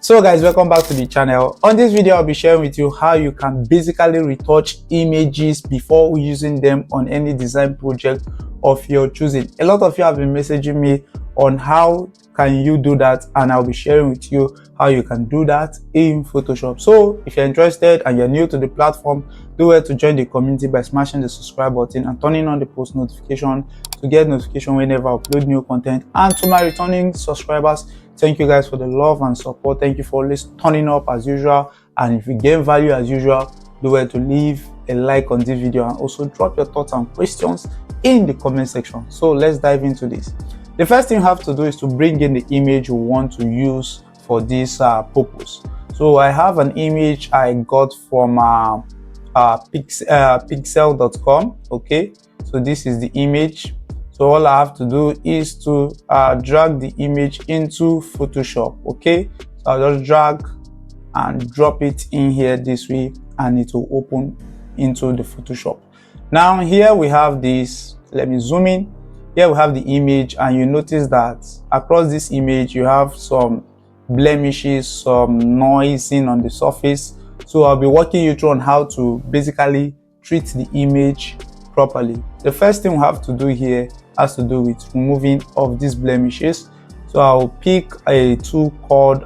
So guys, welcome back to the channel. On this video, I'll be sharing with you how you can basically retouch images before using them on any design project of your choosing. A lot of you have been messaging me on how can you do that, and I'll be sharing with you how you can do that in Photoshop. So if you're interested and you're new to the platform, do well to join the community by smashing the subscribe button and turning on the post notification to get notification whenever I upload new content. And to my returning subscribers, thank you guys for the love and support. Thank you for always turning up as usual. And if you gain value as usual, do well to leave a like on this video and also drop your thoughts and questions in the comment section. So let's dive into this. The first thing you have to do is to bring in the image you want to use for this purpose. So I have an image I got from pixel.com. Okay, so this is the image. So all I have to do is to drag the image into Photoshop. Okay, so I'll just drag and drop it in here this way, and it will open into the Photoshop. Now here we have this. Let me zoom in. Here we have the image, and you notice that across this image you have some blemishes, some noising on the surface. So I'll be walking you through on how to basically treat the image properly. The first thing we have to do here has to do with removing of these blemishes. So I'll pick a tool called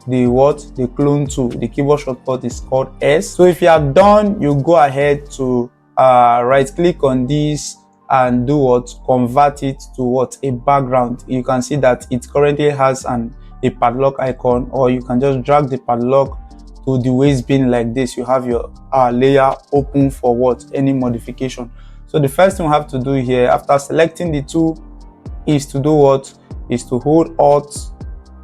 the clone tool. The keyboard shortcut is called S. So if you are done, you go ahead to right click on this and do what? Convert it to what? A background. You can see that it currently has a padlock icon, or you can just drag the padlock to the waist bin like this. You have your layer open for what? Any modification. So the first thing we have to do here after selecting the tool is to do what? Is to hold Alt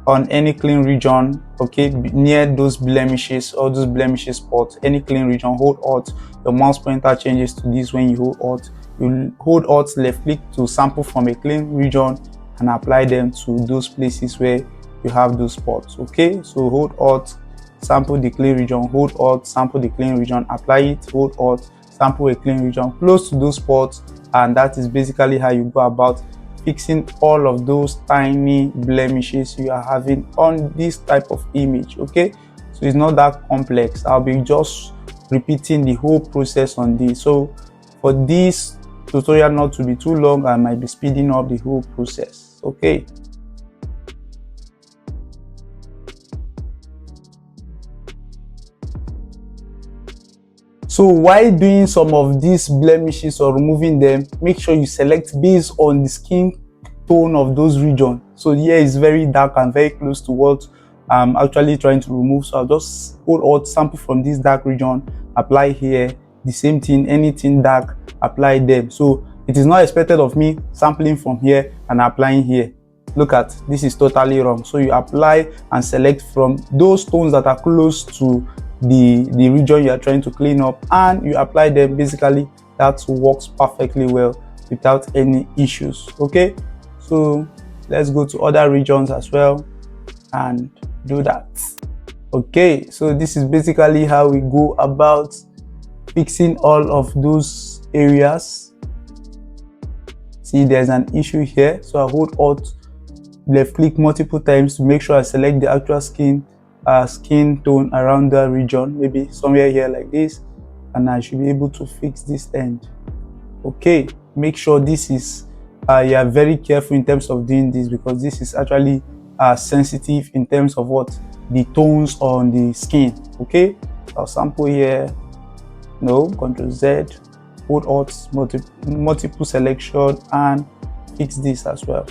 on any clean region, okay, near those blemishes or those blemishes spots, any clean region, hold Alt. Your mouse pointer changes to this when you hold Alt. You hold Alt, left click to sample from a clean region and apply them to those places where you have those spots. Okay, so hold Alt, sample the clean region, hold Alt, sample the clean region, apply it, hold Alt, sample a clean region close to those spots, and that is basically how you go about fixing all of those tiny blemishes you are having on this type of image. Okay, so it's not that complex. I'll be just repeating the whole process on this. So for this tutorial not to be too long, I might be speeding up the whole process. Okay, so while doing some of these blemishes or removing them, make sure you select based on the skin tone of those regions. So here is very dark and very close to what I'm actually trying to remove. So I'll just hold Alt, sample from this dark region, apply here. The same thing, anything dark, apply them. So it is not expected of me sampling from here and applying here. Look at this, is totally wrong. So you apply and select from those tones that are close to the region you are trying to clean up, and you apply them. Basically that works perfectly well without any issues. Okay, so let's go to other regions as well and do that. Okay, so this is basically how we go about fixing all of those areas. See, there's an issue here, so I hold Alt, left click multiple times to make sure I select the actual skin tone around the region, maybe somewhere here like this, and I should be able to fix this end. Okay, make sure this is you are very careful in terms of doing this, because this is actually sensitive in terms of what? The tones on the skin. Okay, I'll sample here. No, Ctrl Z, hold Alt, multiple selection, and fix this as well.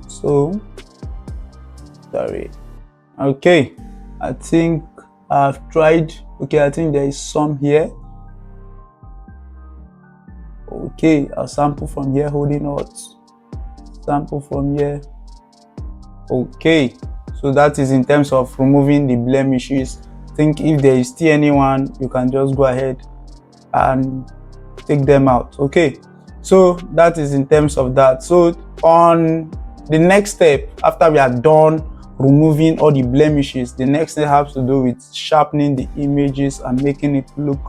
So sorry. Okay, I think I've tried. Okay, I think there is some here. Okay, I'll sample from here, holding Alt, sample from here. Okay, so that is in terms of removing the blemishes. I think if there is still anyone, you can just go ahead and take them out. Okay, so that is in terms of that. So on the next step, after we are done removing all the blemishes, the next thing has to do with sharpening the images and making it look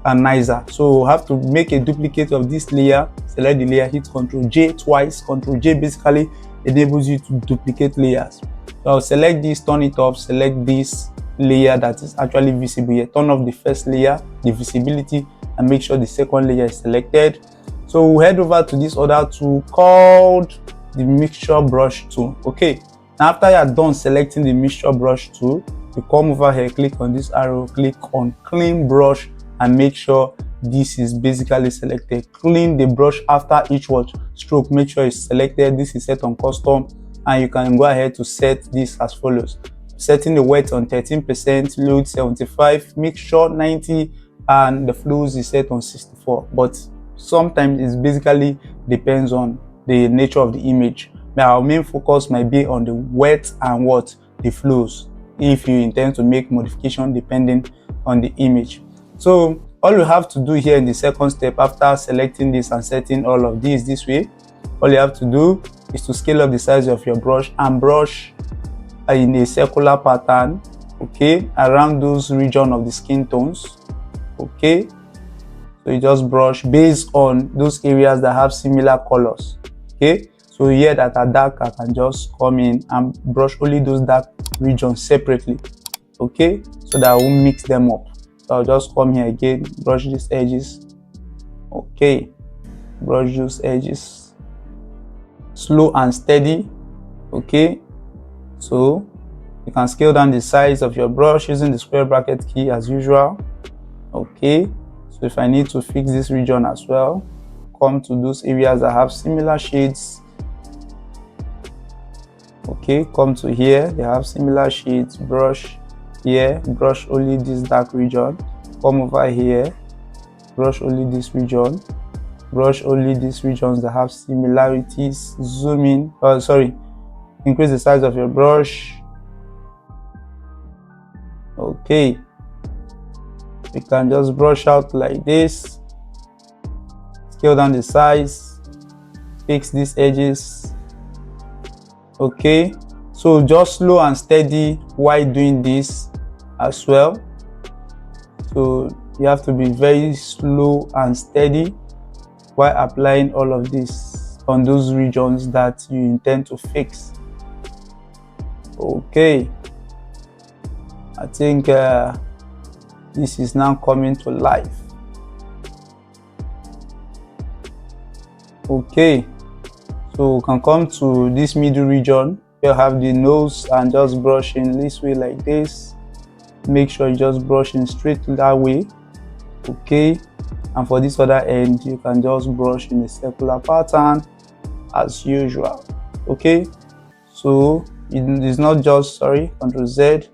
nicer. So we have to make a duplicate of this layer. Select the layer, hit Ctrl J twice. Ctrl J basically enables you to duplicate layers. So select this, turn it off, select this layer that is actually visible here, turn off the first layer, the visibility, and make sure the second layer is selected. So we'll head over to this other tool called the mixture brush tool. Okay, now after you are done selecting the mixture brush tool, you come over here, click on this arrow, click on clean brush, and make sure this is basically selected. Clean the brush after each stroke, make sure it's selected. This is set on custom, and you can go ahead to set this as follows: setting the wet on 13%, load 75, mixture 90, and the flows is set on 64. But sometimes it basically depends on the nature of the image. Now our main focus might be on the wet and the flows, if you intend to make modification depending on the image. So all you have to do here in the second step, after selecting this and setting all of these this way, all you have to do is to scale up the size of your brush and brush in a circular pattern, okay, around those regions of the skin tones. Okay, so you just brush based on those areas that have similar colors. Okay, so here that are dark, I can just come in and brush only those dark regions separately. Okay, so that I won't mix them up. So I'll just come here again, brush these edges. Okay, brush those edges, slow and steady. Okay, so you can scale down the size of your brush using the square bracket key as usual. Okay, so if I need to fix this region as well, come to those areas that have similar shades. Okay, come to here, they have similar shades, brush here, brush only this dark region. Come over here, brush only this region, brush only these regions that have similarities. Zoom in, increase the size of your brush. Okay, you can just brush out like this, scale down the size, fix these edges. Okay, so just slow and steady while doing this as well. So you have to be very slow and steady while applying all of this on those regions that you intend to fix. Okay, I think this is now coming to life. Okay, so we can come to this middle region. You have the nose and just brush in this way like this. Make sure you just brush in straight that way. Okay, and for this other end, you can just brush in a circular pattern as usual. Okay, so it is not just, Ctrl Z.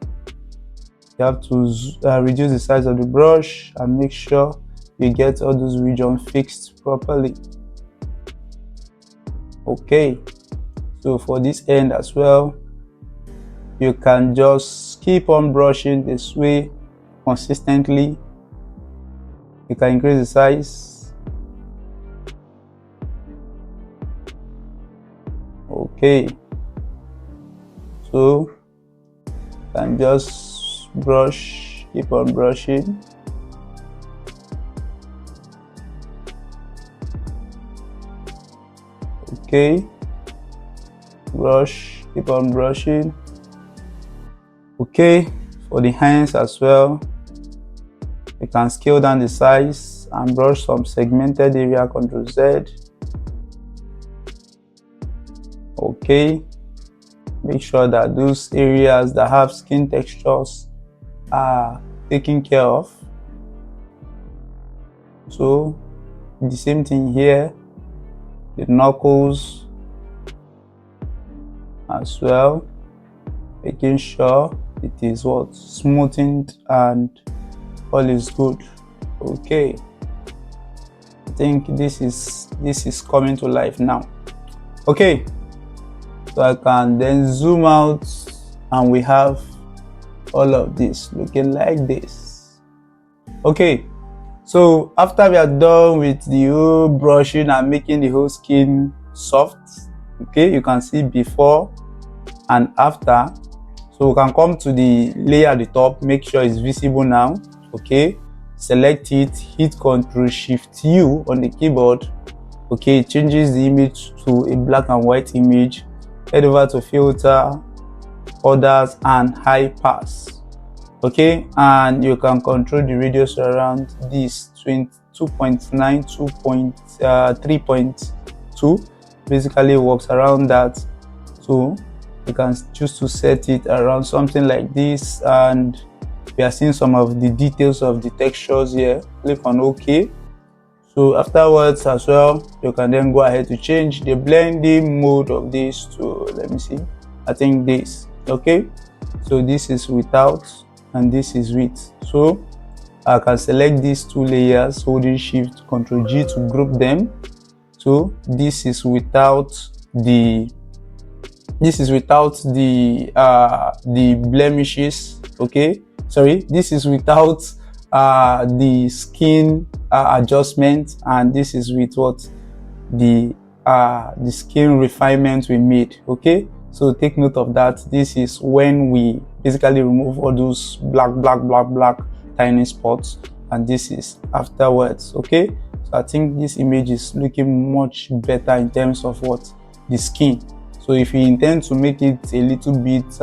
You have to reduce the size of the brush and make sure you get all those regions fixed properly. Okay, so for this end as well, you can just keep on brushing this way consistently. You can increase the size. Okay, so you can just brush, keep on brushing. Okay, brush, keep on brushing. Okay, for the hands as well, you can scale down the size and brush some segmented area, Ctrl Z. Okay, make sure that those areas that have skin textures are taken care of. So the same thing here, the knuckles as well, making sure it is smoothened and all is good. Okay, I think this is coming to life now. Okay, so I can then zoom out and we have all of this looking like this. Okay, so after we are done with the whole brushing and making the whole skin soft, okay, you can see before and after. So we can come to the layer at the top, make sure it's visible now. Okay, select it, hit Ctrl+Shift+U on the keyboard. Okay, it changes the image to a black and white image. Head over to filter, others, and high pass. Okay, and you can control the radius around this 2.9, 3.2 basically works around that. So you can choose to set it around something like this, and we are seeing some of the details of the textures here. Click on OK. So afterwards as well, you can then go ahead to change the blending mode of this to, let me see, I think this. Okay, so this is without and this is with. So I can select these two layers, holding Shift Ctrl G to group them. So this is without the blemishes. Okay, sorry, this is without the skin adjustment, and this is with what the skin refinement we made. Okay, so take note of that. This is when we basically remove all those black tiny spots, and this is afterwards. Okay, so I think this image is looking much better in terms of what the skin. So if you intend to make it a little bit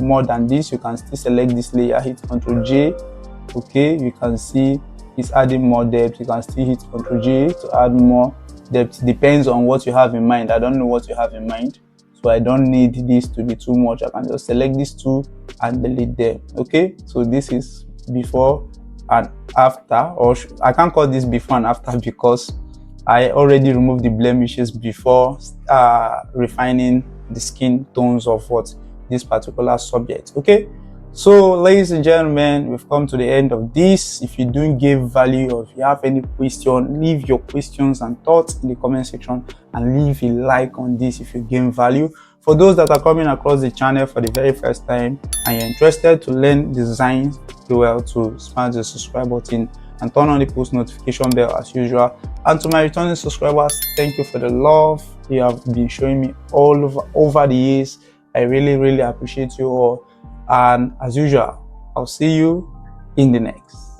more than this, you can still select this layer, hit Ctrl J. Okay, you can see it's adding more depth. You can still hit Ctrl J to add more depth. Depends on what you have in mind. I don't know what you have in mind, so I don't need this to be too much. I can just select these two and delete them. Okay, so this is before and after, or I can't call this before and after because I already removed the blemishes before refining the skin tones of what this particular subject. Okay, so ladies and gentlemen, we've come to the end of this. If you don't give value, or if you have any question, leave your questions and thoughts in the comment section, and leave a like on this if you gain value. For those that are coming across the channel for the very first time and you're interested to learn design well, to smash the subscribe button and turn on the post notification bell as usual. And to my returning subscribers, thank you for the love you have been showing me all over the years. I really appreciate you all, and as usual, I'll see you in the next.